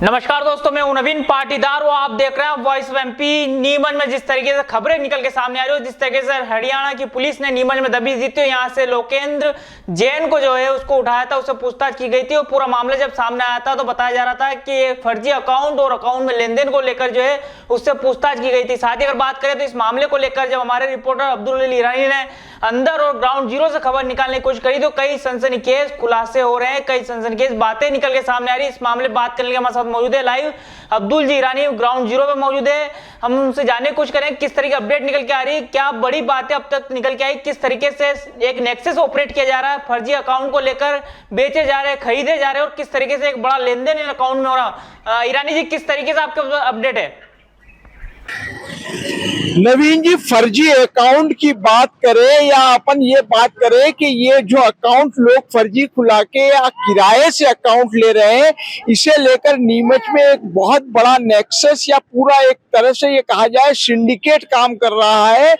नमस्कार दोस्तों, मैं हूं नवीन पाटीदार और आप देख रहे हैं वॉइस ऑफ एमपी। नीमच में जिस तरीके से खबरें निकल के सामने आ रही है, जिस तरीके से हरियाणा की पुलिस ने नीमच में दबिश दी थी, यहाँ से लोकेंद्र जैन को जो है उसको उठाया था, उससे पूछताछ की गई थी और पूरा मामला जब सामने आया था तो बताया जा रहा था कि एक फर्जी अकाउंट और अकाउंट में लेन देन को लेकर जो है उससे पूछताछ की गई थी। साथ ही अगर बात करें तो इस मामले को लेकर जब हमारे रिपोर्टर अब्दुल अली ईरानी ने अंदर और ग्राउंड जीरो से खबर निकालने की कोशिश करी तो कई सनसनीखेज खुलासे हो रहे हैं, कई सनसनीखेज बातें निकल के सामने आ रही है। इस मामले बात करने के हमारे साथ मौजूद है लाइव अब्दुल जी ईरानी, ग्राउंड जीरो पे मौजूद है। हम उनसे जानने की कोशिश करें किस तरीके अपडेट निकल के आ रही है, क्या बड़ी बातें अब तक निकल के आई, किस तरीके से एक नेक्सस ऑपरेट किया जा रहा है, फर्जी अकाउंट को लेकर बेचे जा रहे हैं, खरीदे जा रहे हैं और किस तरीके से एक बड़ा लेन देन अकाउंट में हो रहा। ईरानी जी, किस तरीके से आपका अपडेट है? नवीन जी, फर्जी अकाउंट की बात करें या अपन ये बात करें कि ये जो अकाउंट लोग फर्जी खुला के या किराए से अकाउंट ले रहे हैं, इसे लेकर नीमच में एक बहुत बड़ा नेक्सस या पूरा एक तरह से ये कहा जाए सिंडिकेट काम कर रहा है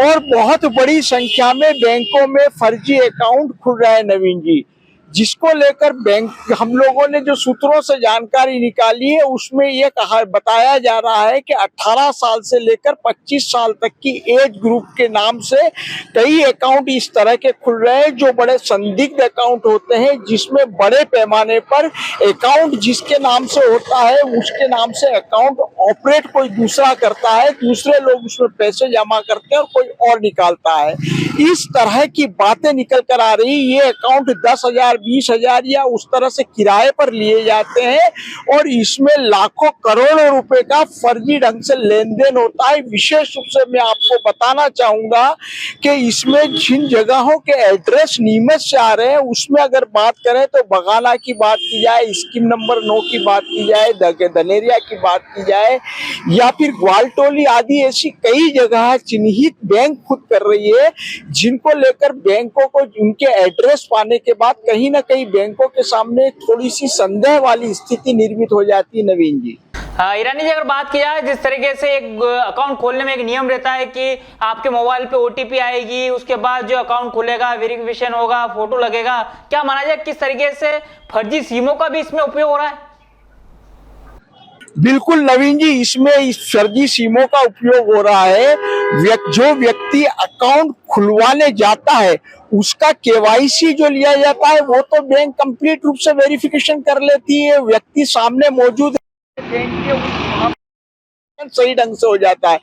और बहुत बड़ी संख्या में बैंकों में फर्जी अकाउंट खुल रहा है नवीन जी, जिसको लेकर बैंक हम लोगों ने जो सूत्रों से जानकारी निकाली है उसमें ये बताया जा रहा है कि 18 साल से लेकर 25 साल तक की एज ग्रुप के नाम से कई अकाउंट इस तरह के खुल रहे हैं जो बड़े संदिग्ध अकाउंट होते हैं, जिसमें बड़े पैमाने पर अकाउंट जिसके नाम से होता है उसके नाम से अकाउंट ऑपरेट कोई दूसरा करता है, दूसरे लोग उसमें पैसे जमा करते हैं और कोई और निकालता है। इस तरह की बातें निकल कर आ रही। ये अकाउंट 10,000 20,000 या उस तरह से किराए पर लिए जाते हैं और इसमें लाखों करोड़ों रुपए का फर्जी ढंग से लेन देन होता है। विशेष रूप से मैं आपको बताना चाहूंगा कि इसमें जिन जगहों के एड्रेस नीमच से आ रहे हैं उसमें अगर बात करें तो बगाना की बात की जाए, स्कीम नंबर 9 की बात की जाए, धनेरिया की बात की जाए या फिर ग्वालटोली आदि, ऐसी कई जगह चिन्हित बैंक खुद कर रही है, जिनको लेकर बैंकों को उनके एड्रेस पाने के बाद कहीं ना कहीं बैंकों के सामने थोड़ी सी संदेह वाली स्थिति निर्मित हो जाती है नवीन जी। ईरानी जी, अगर बात की जाए जिस तरीके से एक अकाउंट खोलने में एक नियम रहता है कि आपके मोबाइल पे ओटीपी आएगी, उसके बाद जो अकाउंट खुलेगा वेरिफिकेशन होगा, फोटो लगेगा, क्या माना जाए किस तरीके से फर्जी सिमों का भी इसमें उपयोग हो रहा है? बिल्कुल नवीन जी, इसमें इस फर्जी सिमों का उपयोग हो रहा है। जो व्यक्ति अकाउंट खुलवाने जाता है उसका केवाईसी जो लिया जाता है वो तो बैंक कंप्लीट रूप से वेरिफिकेशन कर लेती है, व्यक्ति सामने मौजूद है, बैंक के सही ढंग से हो जाता है।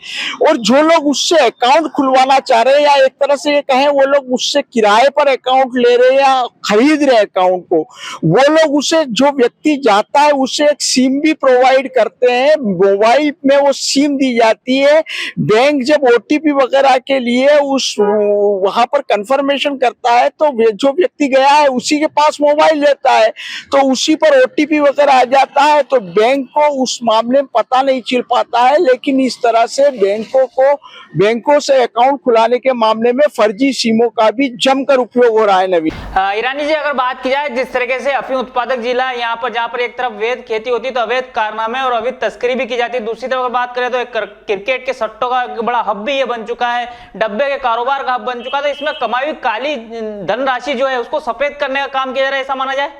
और जो लोग उससे अकाउंट खुलवाना चाह रहे हैं या एक तरह से ये कहें वो लोग उससे किराए पर अकाउंट ले रहे हैं या खरीद रहे हैं अकाउंट को, वो लोग उसे जो व्यक्ति जाता है उसे एक सिम भी प्रोवाइड करते हैं। मोबाइल में वो सिम दी जाती है। बैंक जब ओटीपी वगैरह के लिए उस वहां पर कंफर्मेशन करता है तो जो व्यक्ति गया है उसी के पास मोबाइल रहता है, तो उसी पर ओटीपी वगैरह आ जाता है, तो बैंक को उस मामले में पता नहीं चल पाता है। लेकिन इस तरह से बैंकों से अकाउंट खुलाने के मामले में फर्जी सिमों का भी जमकर उपयोग हो रहा है नवीन। ईरानी जी, अगर बात की जाए जिस तरीके से अफीम उत्पादक जिला यहाँ पर, जहाँ पर एक तरफ अवैध खेती होती है तो अवैध कारनामे और अवैध तस्करी भी की जाती है, दूसरी तरफ अगर बात करें तो एक क्रिकेट के सट्टों का एक बड़ा हब भी ये बन चुका है, डब्बे के कारोबार का हब बन चुका था। इसमें कमाई हुई काली धनराशि जो है उसको सफेद करने का काम किया जा रहा है, ऐसा माना जाए?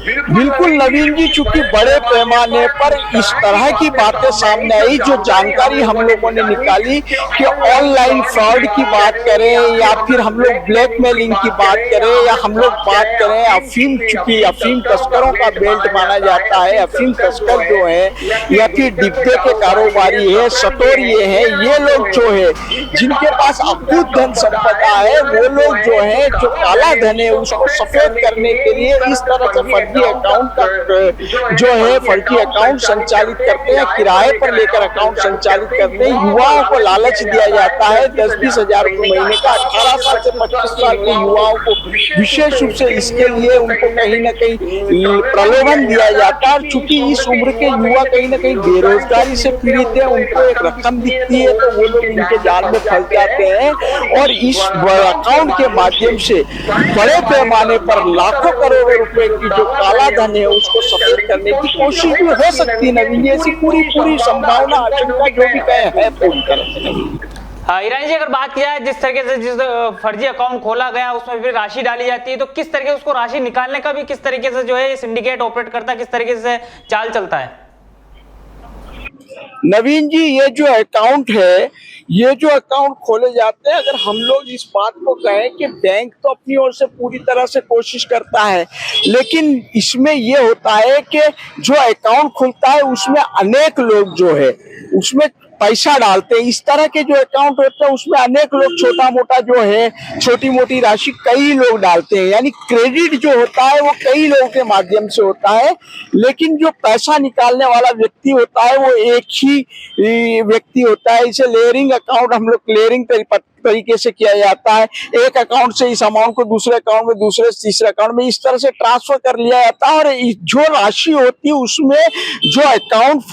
बिल्कुल नवीन जी, चूंकि बड़े पैमाने पर इस तरह की बातें सामने आई, जो जानकारी हम लोगों ने निकाली कि ऑनलाइन फ्रॉड की बात करें या फिर हम लोग ब्लैकमेलिंग की बात करें या हम लोग बात करें अफीम, चूंकि अफीम तस्करों का बेल्ट माना जाता है, अफीम तस्कर जो है या फिर डिब्बे के कारोबारी है, सटोरिये है, ये लोग जो है जिनके पास अकूत धन संपदा है, वो लोग जो है जो काला धन है उसको सफेद करने के लिए इस तरह से फर्जी अकाउंट का जो है फर्जी अकाउंट संचालित करते हैं, किराए पर लेकर अकाउंट संचालित करते हैं। युवाओं को लालच दिया जाता है 10-20 हजार रुपए महीने का। 18 साल से 25 साल के युवाओं को विशेष रूप से इसके लिए उनको कहीं ना कहीं प्रलोभन दिया जाता है। चूंकि इस उम्र के युवा कहीं ना कहीं बेरोजगारी से पीड़ित है, उनको एक रकम दिखती है तो वो लोग इनके जाल में फंस जाते हैं और इस अकाउंट के माध्यम से बड़े पैमाने पर लाखों करोड़ों रुपए की जो काला धन है उसको सफेद करने की कोशिश भी हो सकती है नवीन जी। ऐसी पूरी संभावना, आशंका जो भी कहे है पूरी तरह से नवीन। ईरानी जी, अगर बात किया जाए जिस तरीके से जिस फर्जी अकाउंट खोला गया उसमें फिर राशि डाली जाती है, तो किस तरीके से उसको राशि निकालने का भी किस तरीके से जो है सिंडिकेट ऑपरेट करता है, किस तरीके से चाल चलता है? नवीन जी, ये जो अकाउंट है, ये जो अकाउंट खोले जाते हैं, अगर हम लोग इस बात को कहें कि बैंक तो अपनी ओर से पूरी तरह से कोशिश करता है, लेकिन इसमें ये होता है कि जो अकाउंट खुलता है उसमें अनेक लोग जो है उसमें पैसा डालते हैं। इस तरह के जो अकाउंट होते हैं उसमें अनेक लोग छोटा मोटा जो है छोटी मोटी राशि कई लोग डालते हैं, यानी क्रेडिट जो होता है वो कई लोगों के माध्यम से होता है, लेकिन जो पैसा निकालने वाला व्यक्ति होता है वो एक ही व्यक्ति होता है। इसे लेयरिंग अकाउंट हम लोग क्लियरिंग तरीके से किया जाता है। एक अकाउंट से इस अमाउंट को दूसरे अकाउंट में, दूसरे से तीसरे अकाउंट में, इस तरह से ट्रांसफर कर लिया जाता है। और जो राशि होती है उसमें जो अकाउंट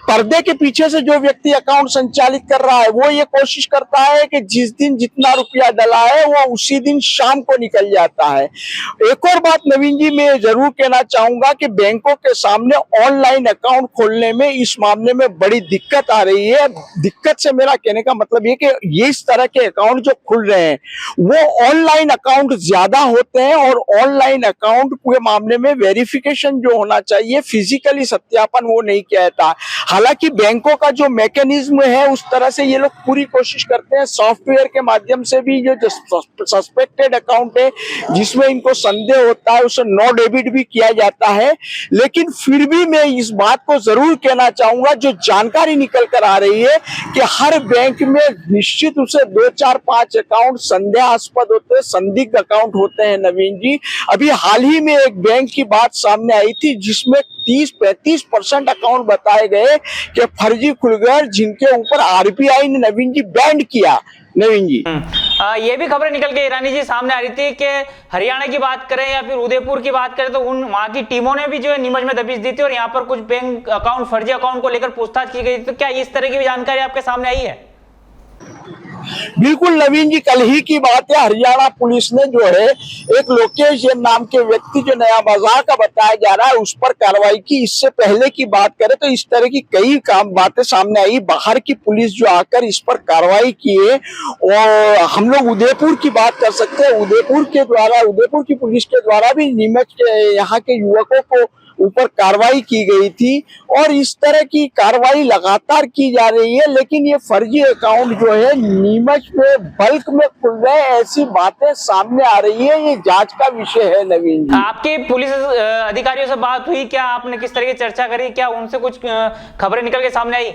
पर्दे के पीछे से जो व्यक्ति अकाउंट संचालित कर रहा है वो ये कोशिश करता है कि जिस दिन जितना रुपया डला है वो उसी दिन शाम को निकल जाता है। एक और बात नवीन जी मैं जरूर कहना चाहूंगा कि बैंकों के सामने ऑनलाइन अकाउंट खोलने में इस मामले में बड़ी दिक्कत आ रही है। दिक्कत से मेरा कहने का मतलब ये कि ये इस तरह के अकाउंट जो खुल रहे हैं वो ऑनलाइन अकाउंट ज्यादा होते हैं, और ऑनलाइन अकाउंट के मामले में वेरिफिकेशन जो होना चाहिए, फिजिकली सत्यापन, वो नहीं किया जाता। हालांकि बैंकों का जो मैकेनिज्म है उस तरह से ये लोग पूरी कोशिश करते हैं सॉफ्टवेयर के माध्यम से भी, जो सस्पेक्टेड अकाउंट है जिसमें इनको संदेह होता है उसे नो डेबिट भी किया जाता है। लेकिन फिर भी मैं इस बात को जरूर कहना चाहूंगा, जो जानकारी निकल कर आ रही है कि हर बैंक में निश्चित उसे 2, 4, 5 अकाउंट संदेहास्पद होते हैं, संदिग्ध अकाउंट होते हैं। नवीन जी, अभी हाल ही में एक बैंक की बात सामने आई थी जिसमें 30-35% अकाउंट बताए गए कि फर्जी खुल गए, जिनके ऊपर आरबीआई ने नवीन जी बैन किया। नवीन जी, ये भी खबरें निकल के ईरानी जी सामने आ रही थी कि हरियाणा की बात करें या फिर उदयपुर की बात करें तो उन वहां की टीमों ने भी जो है नीमच में दबिश दी थी और यहाँ पर कुछ बैंक अकाउंट, फर्जी अकाउंट को लेकर पूछताछ की गई थी। तो क्या इस तरह की भी जानकारी आपके सामने आई है? बिल्कुल नवीन जी, कल ही की बात है, हरियाणा पुलिस ने जो है एक लोकेश जैन नाम के व्यक्ति जो नया बाजार का बताया जा रहा है उस पर कार्रवाई की। इससे पहले की बात करें तो इस तरह की कई बातें सामने आई, बाहर की पुलिस जो आकर इस पर कार्रवाई किए। और हम लोग उदयपुर की बात कर सकते हैं, उदयपुर की पुलिस के द्वारा भी नीमच के यहाँ के युवकों को ऊपर कार्रवाई की गई थी, और इस तरह की कार्रवाई लगातार की जा रही है। लेकिन ये फर्जी अकाउंट जो है नीमच में बल्क में खुल रहे हैं, ऐसी बातें सामने आ रही है, ये जांच का विषय है। नवीन जी, आपकी पुलिस अधिकारियों से बात हुई क्या? आपने किस तरह की चर्चा करी? क्या उनसे कुछ खबरें निकल के सामने आई?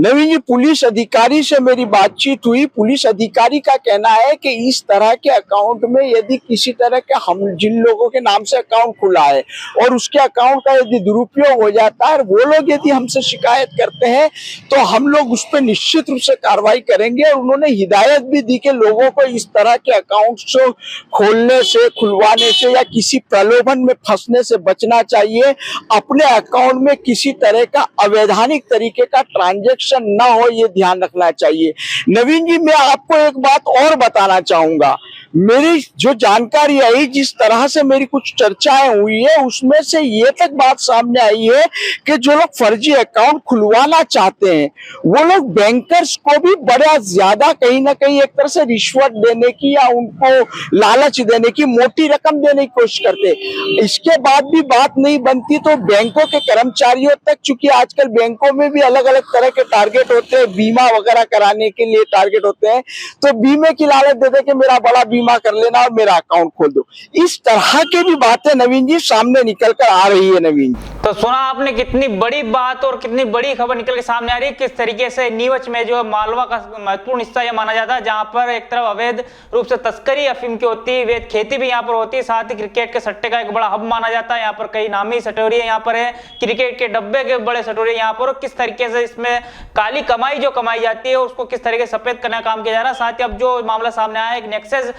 नवीन जी, पुलिस अधिकारी से मेरी बातचीत हुई। पुलिस अधिकारी का कहना है कि इस तरह के अकाउंट में यदि किसी तरह के, हम जिन लोगों के नाम से अकाउंट खुला है और उसके अकाउंट का यदि दुरुपयोग हो जाता है, वो लोग यदि हमसे शिकायत करते हैं तो हम लोग उस पर निश्चित रूप से कार्रवाई करेंगे। और उन्होंने हिदायत भी दी कि लोगों को इस तरह के अकाउंट को खोलने से, खुलवाने से या किसी प्रलोभन में फंसने से बचना चाहिए। अपने अकाउंट में किसी तरह का अवैधानिक तरीके का ट्रांजैक्शन ना हो, ये ध्यान रखना चाहिए। नवीन जी, मैं आपको एक बात और बताना चाहूंगा। मेरी जो जानकारी आई, जिस तरह से मेरी कुछ चर्चाएं हुई है, उसमें से ये तक बात सामने आई है कि जो लोग फर्जी अकाउंट खुलवाना चाहते हैं वो लोग बैंकर्स को भी बड़ा ज्यादा कहीं ना कहीं एक तरह से रिश्वत देने की या उनको लालच देने की, मोटी रकम देने की कोशिश करते हैं। इसके बाद भी बात नहीं बनती तो बैंकों के कर्मचारियों तक, चूंकि आजकल बैंकों में भी अलग अलग तरह के टारगेट होते हैं, बीमा वगैरह कराने के लिए टारगेट होते हैं, तो बीमे की लालच देते कि मेरा बड़ा बीमा कर लेना और मेरा अकाउंट खोल दो। इस तरह की भी बातें नवीन जी सामने निकल कर आ रही है। नवीन जी, तो सुना आपने कितनी बड़ी बात और कितनी बड़ी खबर निकल के सामने आ रही है, किस तरीके से नीमच में जो है मालवा का महत्वपूर्ण हिस्सा यह माना जाता है, जहां पर एक तरफ अवैध रूप से तस्करी अफीम की होती है, अवैध खेती भी यहाँ पर होती है, साथ ही क्रिकेट के सट्टे का एक बड़ा हब माना जाता है। यहाँ पर कई नामी सटोरिये यहाँ पर है, क्रिकेट के डब्बे के बड़े सटोरिये यहाँ पर, किस तरीके से इसमें काली कमाई जो कमाई जाती है उसको किस तरीके से सफेद करने का काम किया जा रहा है। साथ ही अब जो मामला सामने आया है, एक नेक्सस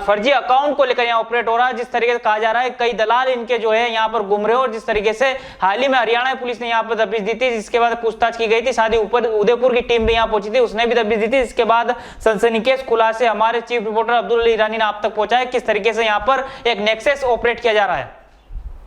फर्जी अकाउंट को लेकर यहाँ ऑपरेट हो रहा है, जिस तरीके से कहा जा रहा है कई दलाल इनके जो है यहाँ पर घूम रहे हो, और जिस तरीके से हाल ही में हरियाणा पुलिस ने यहाँ पर दबिश दी थी, जिसके बाद पूछताछ की गई थी। साथ ही ऊपर उदयपुर की टीम भी यहाँ पहुंची थी, उसने भी दबिश दी थी, जिसके बाद सनसनीखेज खुलासे हमारे चीफ रिपोर्टर अब्दुल ईरानी ने आप तक पहुंचाया किस तरीके से यहाँ पर एक नेक्सस ऑपरेट किया जा रहा है।